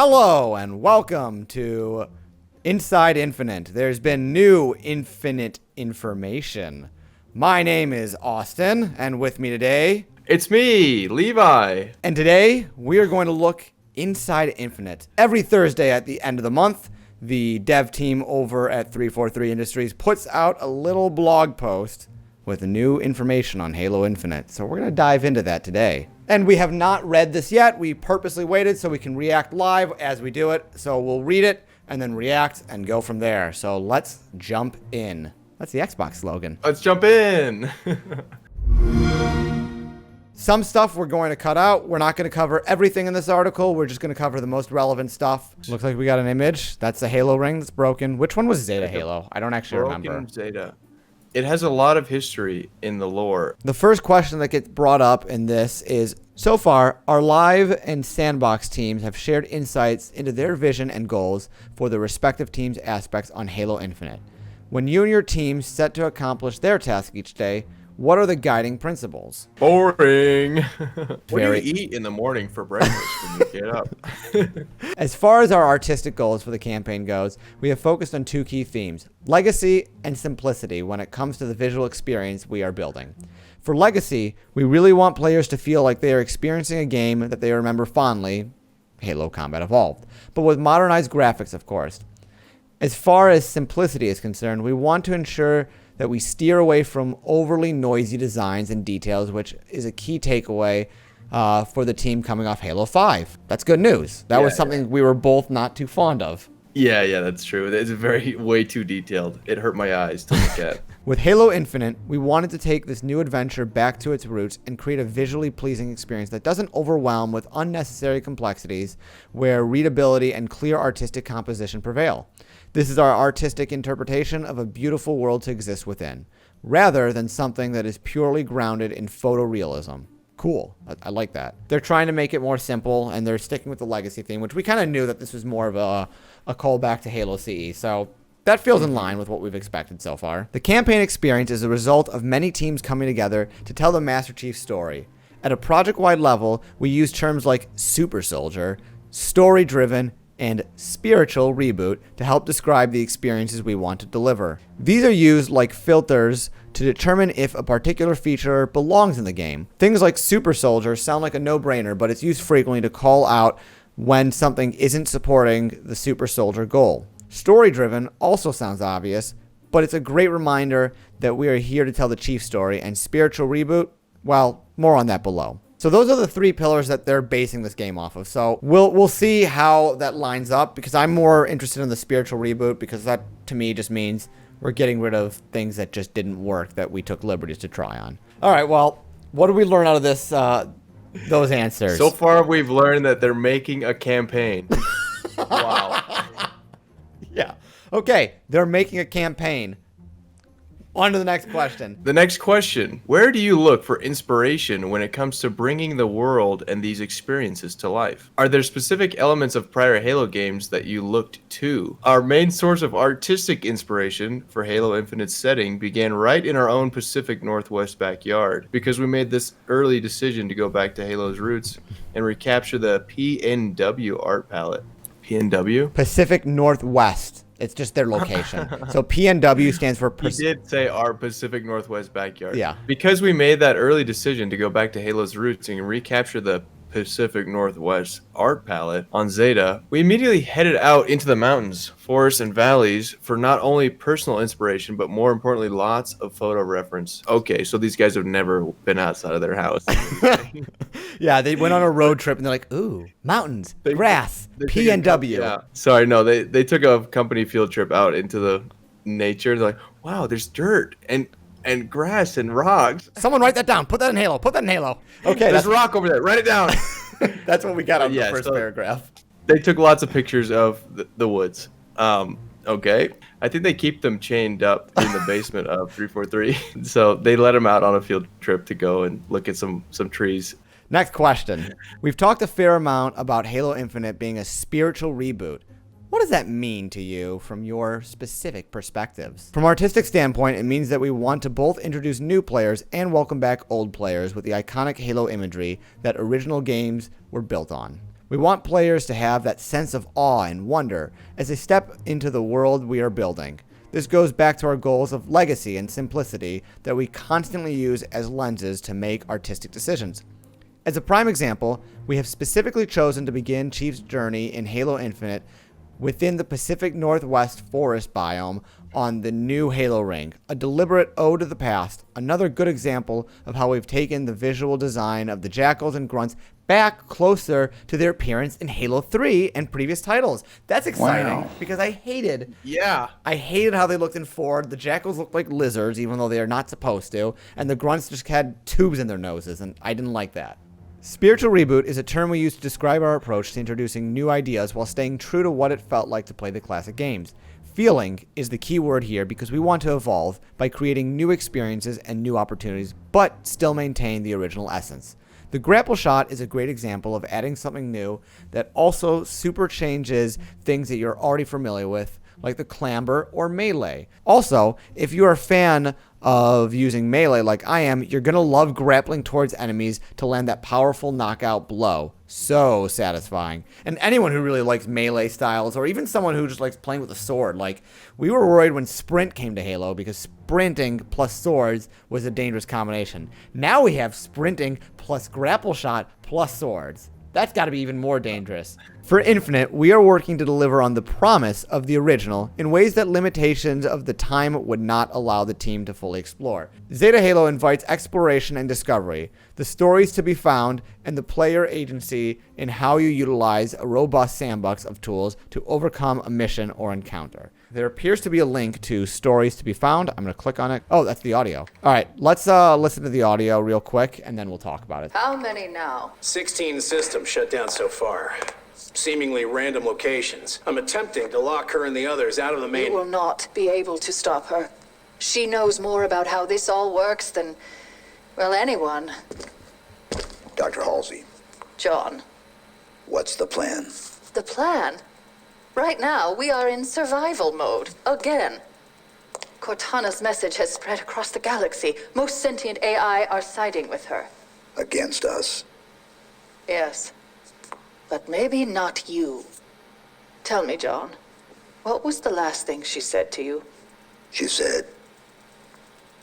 Hello and welcome to Inside Infinite. There's been new infinite information. My name is Austin, and with me today... It's me, Levi. And today, we are going to look inside Infinite. Every Thursday at the end of the month, the dev team over at 343 Industries puts out a little blog post with new information on Halo Infinite. So we're going to dive into that today. And we have not read this yet. We purposely waited so we can react live as we do it. So we'll read it and then react and go from there. So let's jump in. That's the Xbox slogan. Let's jump in. Some stuff we're going to cut out. We're not going to cover everything in this article. We're just going to cover the most relevant stuff. Looks like we got an image. That's the Halo ring that's broken. Which one was Zeta Halo? I don't actually remember. Broken Zeta. It has a lot of history in the lore. The first question that gets brought up in this is, so far, our live and sandbox teams have shared insights into their vision and goals for the respective teams' aspects on Halo Infinite. When you and your team set to accomplish their task each day, what are the guiding principles? Boring. What do you eat in the morning for breakfast when you get up? As far as our artistic goals for the campaign goes, we have focused on two key themes, legacy and simplicity when it comes to the visual experience we are building. For legacy, we really want players to feel like they are experiencing a game that they remember fondly, Halo Combat Evolved, but with modernized graphics, of course. As far as simplicity is concerned, we want to ensure that we steer away from overly noisy designs and details, which is a key takeaway for the team coming off Halo 5. That's good news. That was something we were both not too fond of. Yeah, that's true. It's way too detailed. It hurt my eyes to look at. With Halo Infinite, we wanted to take this new adventure back to its roots and create a visually pleasing experience that doesn't overwhelm with unnecessary complexities, where readability and clear artistic composition prevail. This is our artistic interpretation of a beautiful world to exist within, rather than something that is purely grounded in photorealism. Cool. I like that. They're trying to make it more simple, and they're sticking with the legacy theme, which we kind of knew that this was more of a callback to Halo CE, so that feels in line with what we've expected so far. The campaign experience is a result of many teams coming together to tell the Master Chief's story. At a project-wide level, we use terms like super soldier, story-driven, and spiritual reboot to help describe the experiences we want to deliver. These are used like filters to determine if a particular feature belongs in the game. Things like super soldier sound like a no-brainer, but it's used frequently to call out when something isn't supporting the super soldier goal. Story-driven also sounds obvious, but it's a great reminder that we are here to tell the Chief story, and spiritual reboot, well, more on that below. So those are the three pillars that they're basing this game off of. So we'll see how that lines up, because I'm more interested in the spiritual reboot, because that to me just means we're getting rid of things that just didn't work that we took liberties to try on. All right, well, what did we learn out of this? Those answers. So far, we've learned that they're making a campaign. Wow. Yeah. Okay, they're making a campaign. On to the next question. The next question. Where do you look for inspiration when it comes to bringing the world and these experiences to life? Are there specific elements of prior Halo games that you looked to? Our main source of artistic inspiration for Halo Infinite's setting began right in our own Pacific Northwest backyard, because we made this early decision to go back to Halo's roots and recapture the PNW art palette. PNW? Pacific Northwest. It's just their location. So PNW stands for... He did say our Pacific Northwest backyard. Yeah. Because we made that early decision to go back to Halo's roots and recapture the Pacific Northwest art palette on Zeta, we immediately headed out into the mountains, forests, and valleys for not only personal inspiration, but more importantly, lots of photo reference. Okay, so these guys have never been outside of their house. Yeah, they went on a road trip and they're like, ooh, mountains, grass, PNW. Yeah. Sorry, no, they took a company field trip out into the nature. They're like, wow, there's dirt and grass and rocks. Someone write that down. Put that in Halo. Put that in Halo. Okay, there's a rock over there. Write it down. That's what we got on the first paragraph. They took lots of pictures of the woods. Okay. I think they keep them chained up in the basement of 343. So they let them out on a field trip to go and look at some trees. Next question. We've talked a fair amount about Halo Infinite being a spiritual reboot. What does that mean to you from your specific perspectives? From an artistic standpoint, it means that we want to both introduce new players and welcome back old players with the iconic Halo imagery that original games were built on. We want players to have that sense of awe and wonder as they step into the world we are building. This goes back to our goals of legacy and simplicity that we constantly use as lenses to make artistic decisions. As a prime example, we have specifically chosen to begin Chief's journey in Halo Infinite within the Pacific Northwest forest biome on the new Halo ring, a deliberate ode to the past, another good example of how we've taken the visual design of the jackals and grunts back closer to their appearance in Halo 3 and previous titles. That's exciting because I hated how they looked in 4. The jackals looked like lizards, even though they are not supposed to, and the grunts just had tubes in their noses, and I didn't like that. Spiritual reboot is a term we use to describe our approach to introducing new ideas while staying true to what it felt like to play the classic games. Feeling is the key word here because we want to evolve by creating new experiences and new opportunities, but still maintain the original essence. The grapple shot is a great example of adding something new that also super changes things that you're already familiar with, like the clamber or melee. Also, if you're a fan of using melee like I am, you're going to love grappling towards enemies to land that powerful knockout blow. So satisfying. And anyone who really likes melee styles, or even someone who just likes playing with a sword, like we were worried when sprint came to Halo because sprinting plus swords was a dangerous combination. Now we have sprinting plus grapple shot plus swords. That's got to be even more dangerous. For Infinite, we are working to deliver on the promise of the original in ways that limitations of the time would not allow the team to fully explore. Zeta Halo invites exploration and discovery, the stories to be found, and the player agency in how you utilize a robust sandbox of tools to overcome a mission or encounter. There appears to be a link to stories to be found. I'm going to click on it. Oh, that's the audio. All right, let's listen to the audio real quick, and then we'll talk about it. How many now? 16 systems shut down so far. Seemingly random locations. I'm attempting to lock her and the others out of the main... You will not be able to stop her. She knows more about how this all works than, well, anyone. Dr. Halsey, John. what's the plan? The plan? Right now, we are in survival mode. Again. Cortana's message has spread across the galaxy. Most sentient AI are siding with her. Against us? Yes. But maybe not you. Tell me, John, what was the last thing she said to you? She said,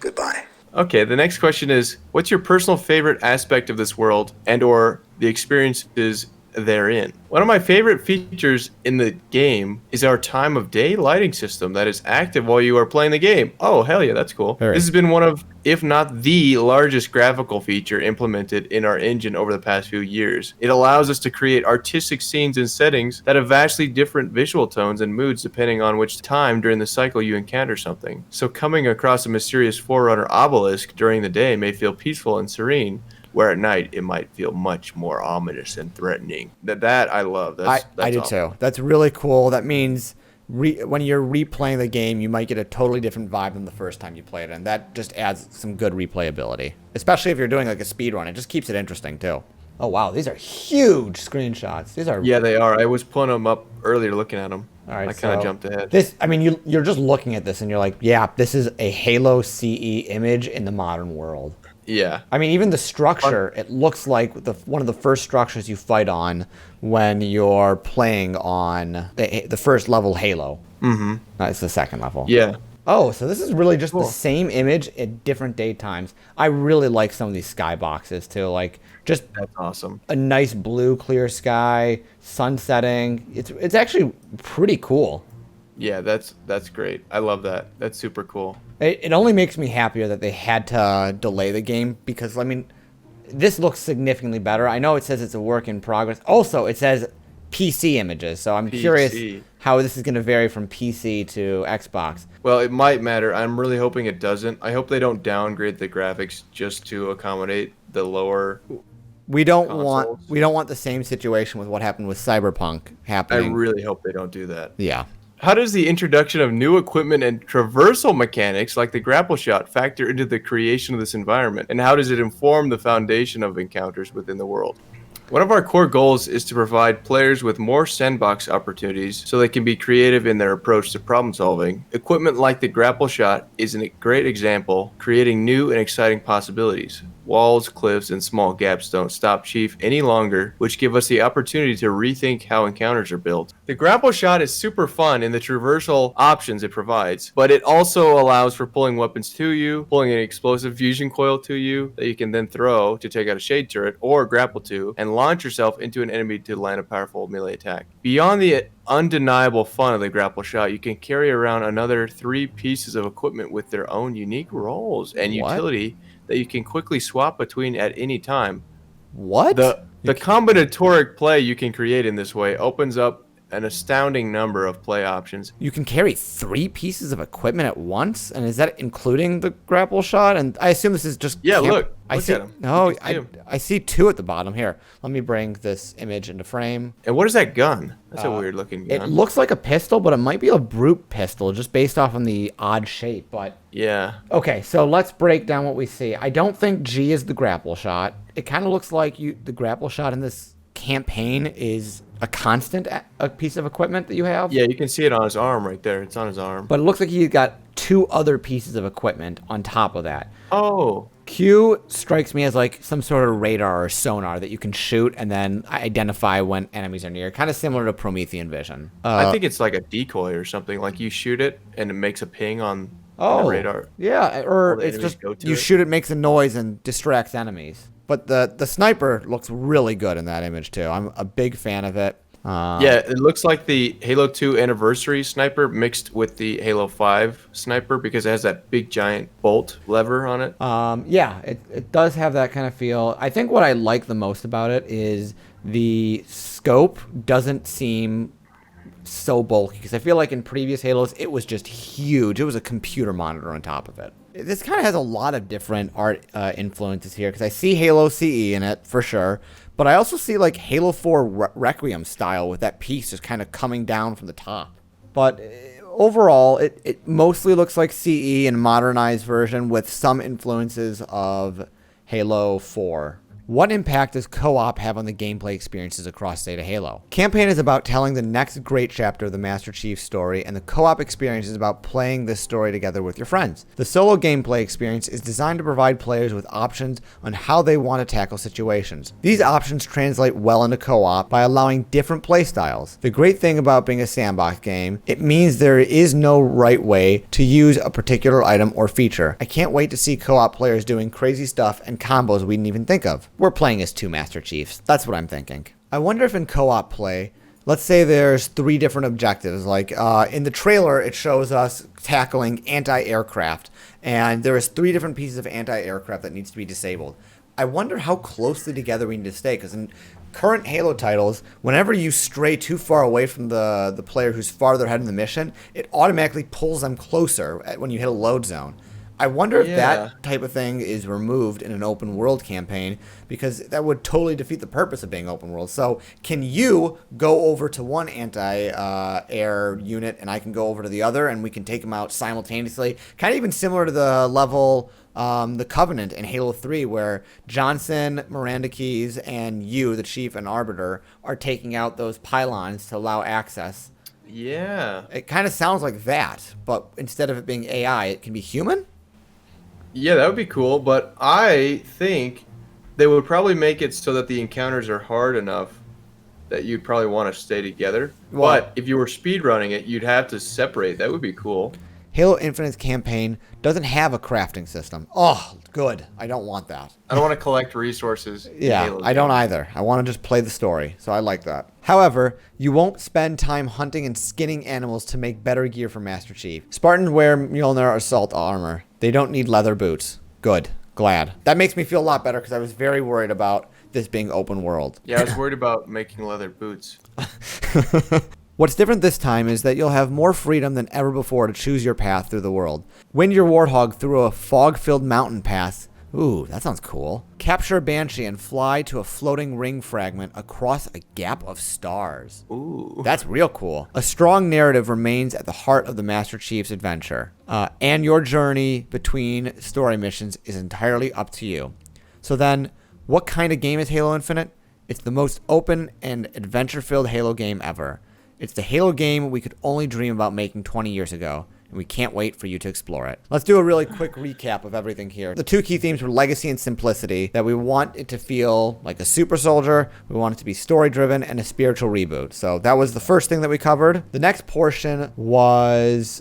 goodbye. Okay, the next question is, what's your personal favorite aspect of this world and or the experiences therein? One of my favorite features in the game is our time of day lighting system that is active while you are playing the game. Oh, hell yeah, that's cool. Right. This has been one of, if not the largest graphical feature implemented in our engine over the past few years. It allows us to create artistic scenes and settings that have vastly different visual tones and moods depending on which time during the cycle you encounter something. So coming across a mysterious Forerunner obelisk during the day may feel peaceful and serene, where at night it might feel much more ominous and threatening. That I love. That's I do awesome. too. That's really cool. That means when you're replaying the game, you might get a totally different vibe than the first time you played it, and that just adds some good replayability. Especially if you're doing like a speed run, it just keeps it interesting too. Oh wow, these are huge screenshots. These are Yeah, they are. I was pulling them up earlier, looking at them. All right, I kind of so jumped ahead. This, I mean, you're just looking at this and you're like, yeah, this is a Halo CE image in the modern world. Yeah. I mean, even the structure, it looks like one of the first structures you fight on when you're playing on the first level Halo. Mm-hmm. It's the second level. Yeah. Oh, so this is really just Cool. the same image at different date times. I really like some of these sky boxes too. Like just That's awesome. a nice blue clear sky, sun setting. It's actually pretty cool. Yeah, that's great. I love that. That's super cool. It only makes me happier that they had to delay the game because, I mean, this looks significantly better. I know it says it's a work in progress. Also, it says PC images, so I'm curious how this is going to vary from PC to Xbox. Well, it might matter. I'm really hoping it doesn't. I hope they don't downgrade the graphics just to accommodate the lower We don't consoles. want the same situation with what happened with Cyberpunk I happening. really hope they don't do that. Yeah. How does the introduction of new equipment and traversal mechanics like the grapple shot factor into the creation of this environment? And how does it inform the foundation of encounters within the world? One of our core goals is to provide players with more sandbox opportunities so they can be creative in their approach to problem solving. Equipment like the grapple shot is a great example, creating new and exciting possibilities. Walls, cliffs, and small gaps don't stop Chief any longer, which give us the opportunity to rethink how encounters are built. The grapple shot is super fun in the traversal options it provides, but it also allows for pulling weapons to you, pulling an explosive fusion coil to you that you can then throw to take out a shade turret, or grapple to, and launch yourself into an enemy to land a powerful melee attack. Beyond the undeniable fun of the grapple shot, you can carry around another 3 pieces of equipment with their own unique roles and What? utility that you can quickly swap between at any time. What? The combinatoric play you can create in this way opens up an astounding number of play options. You can carry 3 pieces of equipment at once, and is that including the grapple shot? And I assume this is just Yeah, look I see. at 'em. No, You can see 'em. I see 2 at the bottom here. Let me bring this image into frame. And what is that gun? That's a weird looking gun. It looks like a pistol, but it might be a brute pistol, just based off on the odd shape. But Yeah. okay, so let's break down what we see. I don't think G is the grapple shot. It kind of looks like the grapple shot in this campaign is a constant a piece of equipment that you have. Yeah, you can see it on his arm right there. It's on his arm. But it looks like he's got 2 other pieces of equipment on top of that. Oh. Q strikes me as like some sort of radar or sonar that you can shoot and then identify when enemies are near. Kind of similar to Promethean vision. I think it's like a decoy or something. Like you shoot it and it makes a ping on the radar. Yeah, or the it's enemies just go to you it. shoot it, makes a noise, and distracts enemies. But the sniper looks really good in that image too. I'm a big fan of it. Yeah, it looks like the Halo 2 Anniversary sniper mixed with the Halo 5 sniper because it has that big giant bolt lever on it. Yeah, it does have that kind of feel. I think what I like the most about it is the scope doesn't seem so bulky, because I feel like in previous Halos it was just huge. It was a computer monitor on top of it. This kind of has a lot of different art influences here, because I see Halo CE in it for sure, but I also see like Halo 4 Requiem style with that piece just kind of coming down from the top. But overall, it mostly looks like CE in a modernized version with some influences of Halo 4. What impact does co-op have on the gameplay experiences across Data Halo? Campaign is about telling the next great chapter of the Master Chief story, and the co-op experience is about playing this story together with your friends. The solo gameplay experience is designed to provide players with options on how they want to tackle situations. These options translate well into co-op by allowing different playstyles. The great thing about being a sandbox game, it means there is no right way to use a particular item or feature. I can't wait to see co-op players doing crazy stuff and combos we didn't even think of. We're playing as 2 Master Chiefs. That's what I'm thinking. I wonder if in co-op play, let's say there's 3 different objectives. Like in the trailer, it shows us tackling anti-aircraft, and there is 3 different pieces of anti-aircraft that needs to be disabled. I wonder how closely together we need to stay, because in current Halo titles, whenever you stray too far away from the player who's farther ahead in the mission, it automatically pulls them closer when you hit a load zone. I wonder if that type of thing is removed in an open world campaign, because that would totally defeat the purpose of being open world. So can you go over to one anti-air unit and I can go over to the other and we can take them out simultaneously? Kind of even similar to the level, the Covenant in Halo 3, where Johnson, Miranda Keys, and you, the Chief and Arbiter, are taking out those pylons to allow access. Yeah. It kind of sounds like that, but instead of it being AI, it can be human? Yeah, that would be cool, but I think they would probably make it so that the encounters are hard enough that you'd probably want to stay together. Well- But if you were speedrunning it, you'd have to separate. That would be cool. Halo Infinite's campaign doesn't have a crafting system. Oh, good. I don't want that. I don't want to collect resources. in Yeah, Halo I don't games. either. I want to just play the story, so I like that. However, you won't spend time hunting and skinning animals to make better gear for Master Chief. Spartans wear Mjolnir assault armor. They don't need leather boots. Good. Glad. That makes me feel a lot better, because I was very worried about this being open world. Yeah, I was worried about making leather boots. What's different this time is that you'll have more freedom than ever before to choose your path through the world. Wind your Warthog through a fog-filled mountain pass. Ooh, that sounds cool. Capture a Banshee and fly to a floating ring fragment across a gap of stars. Ooh. That's real cool. A strong narrative remains at the heart of the Master Chief's adventure. And your journey between story missions is entirely up to you. So then, what kind of game is Halo Infinite? It's the most open and adventure-filled Halo game ever. It's the Halo game we could only dream about making 20 years ago, and we can't wait for you to explore it. Let's do a really quick recap of everything here. The two key themes were legacy and simplicity, that we want it to feel like a super soldier, we want it to be story-driven, and a spiritual reboot. So that was the first thing that we covered. The next portion was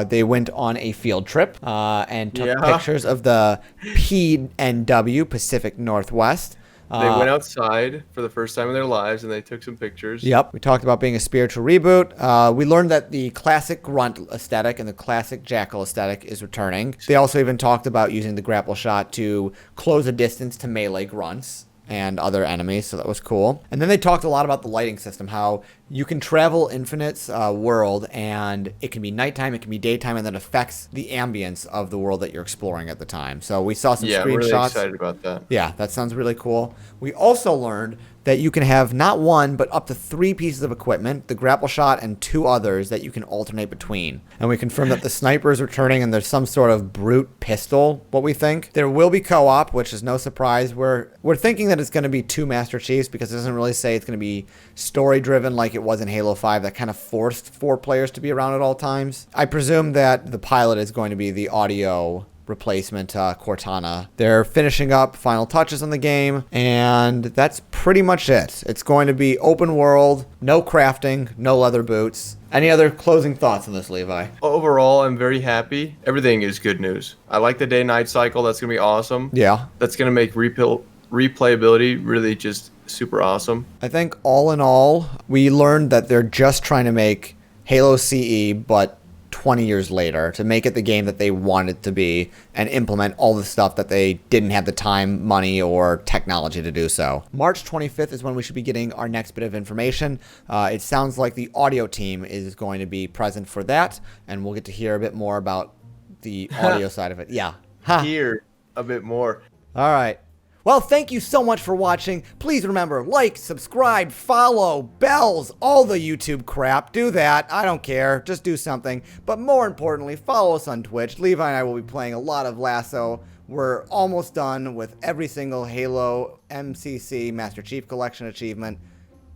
they went on a field trip and took pictures of the PNW, Pacific Northwest. They went outside for the first time in their lives, and they took some pictures. Yep. We talked about being a spiritual reboot. We learned that the classic grunt aesthetic and the classic jackal aesthetic is returning. They also even talked about using the grapple shot to close a distance to melee grunts and other enemies, so that was cool. And then they talked a lot about the lighting system, how you can travel Infinite's world, and it can be nighttime, it can be daytime, and that affects the ambience of the world that you're exploring at the time. So we saw some screenshots. Yeah, really excited about that. Yeah, that sounds really cool. We also learned that you can have not one, but up to 3 pieces of equipment, the grapple shot and 2 others that you can alternate between. And we confirmed that the sniper is returning and there's some sort of brute pistol, what we think. There will be co-op, which is no surprise. We're thinking that it's going to be 2 Master Chiefs because it doesn't really say it's going to be story-driven like it was in Halo 5 that kind of forced 4 players to be around at all times. I presume that the pilot is going to be the audio replacement Cortana. They're finishing up final touches on the game, and that's pretty much it. It's going to be open world, no crafting, no leather boots. Any other closing thoughts on this, Levi? Overall, I'm very happy. Everything is good news. I like the day-night cycle. That's going to be awesome. Yeah. That's going to make replayability really just super awesome. I think all in all, we learned that they're just trying to make Halo CE, but 20 years later, to make it the game that they wanted to be and implement all the stuff that they didn't have the time, money, or technology to do so. March 25th is when we should be getting our next bit of information. It sounds like the audio team is going to be present for that, and we'll get to hear a bit more about the audio side of it. Yeah. Hear a bit more. All right. Well, thank you so much for watching. Please remember, like, subscribe, follow, bells, all the YouTube crap. Do that. I don't care. Just do something. But more importantly, follow us on Twitch. Levi and I will be playing a lot of Lasso. We're almost done with every single Halo MCC Master Chief Collection achievement.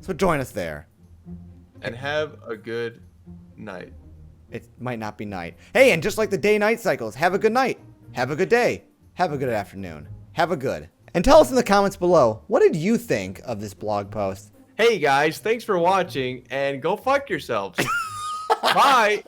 So join us there. And have a good night. It might not be night. Hey, and just like the day-night cycles, have a good night. Have a good day. Have a good afternoon. Have a good. And tell us in the comments below, what did you think of this blog post? Hey guys, thanks for watching, and go fuck yourselves. Bye.